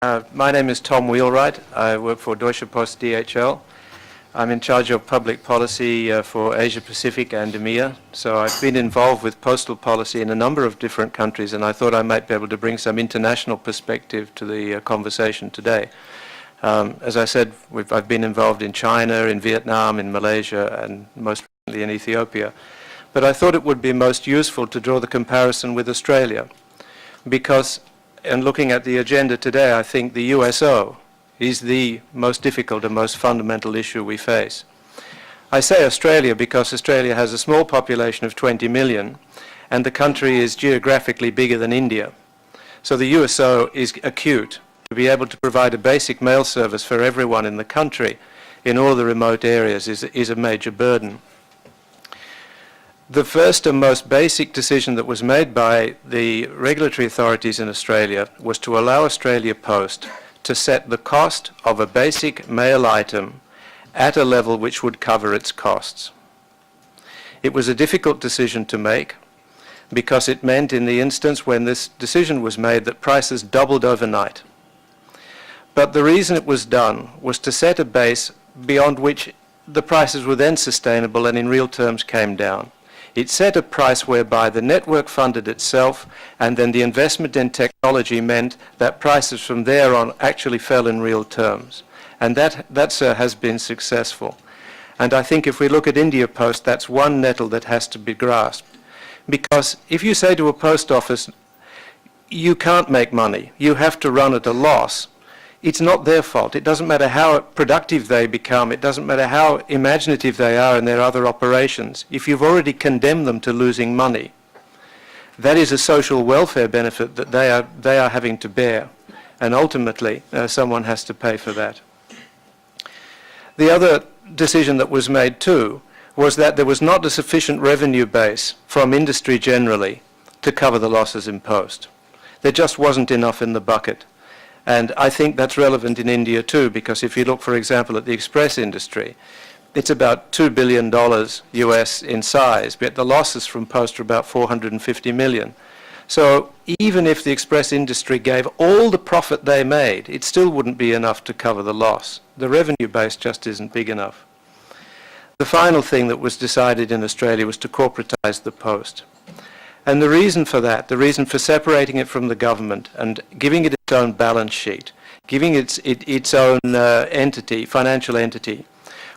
My name is Tom Wheelwright. I work for Deutsche Post DHL. I'm in charge of public policy for Asia Pacific and EMEA. So I've been involved with postal policy in a number of different countries, and I thought I might be able to bring some international perspective to the conversation today. As I said, I've been involved in China, in Vietnam, in Malaysia, and most recently in Ethiopia. But I thought it would be most useful to draw the comparison with Australia, because in looking at the agenda today, I think the USO is the most difficult and most fundamental issue we face. I say Australia because Australia has a small population of 20 million, and the country is geographically bigger than India. So the USO is acute. To be able to provide a basic mail service for everyone in the country in all the remote areas is a major burden. The first and most basic decision that was made by the regulatory authorities in Australia was to allow Australia Post to set the cost of a basic mail item at a level which would cover its costs. It was a difficult decision to make because it meant in the instance when this decision was made that prices doubled overnight. But the reason it was done was to set a base beyond which the prices were then sustainable and in real terms came down. It set a price whereby the network funded itself, and then the investment in technology meant that prices from there on actually fell in real terms. And that has been successful. And I think if we look at India Post, that's one nettle that has to be grasped. Because if you say to a post office, you can't make money, you have to run at a loss, it's not their fault. It doesn't matter how productive they become. It doesn't matter how imaginative they are in their other operations. If you've already condemned them to losing money, that is a social welfare benefit that they are having to bear. And ultimately, someone has to pay for that. The other decision that was made too was that there was not a sufficient revenue base from industry generally to cover the losses in post. There just wasn't enough in the bucket. And I think that's relevant in India too, because if you look, for example, at the express industry, it's about $2 billion US in size, but the losses from post are about 450 million. So even if the express industry gave all the profit they made, it still wouldn't be enough to cover the loss. The revenue base just isn't big enough. The final thing that was decided in Australia was to corporatize the post. And the reason for that, the reason for separating it from the government and giving it its own balance sheet, giving it its own entity, financial entity,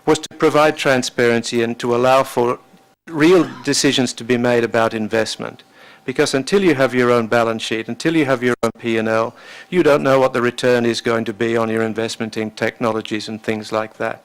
was to provide transparency and to allow for real decisions to be made about investment. Because until you have your own balance sheet, until you have your own P&L, you don't know what the return is going to be on your investment in technologies and things like that.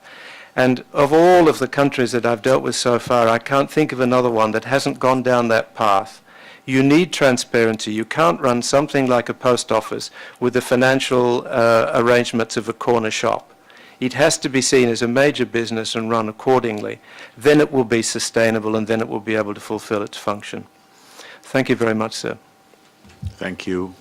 And of all of the countries that I've dealt with so far, I can't think of another one that hasn't gone down that path. You need transparency. You can't run something like a post office with the financial arrangements of a corner shop. It has to be seen as a major business and run accordingly. Then it will be sustainable, and then it will be able to fulfill its function. Thank you very much, sir. Thank you.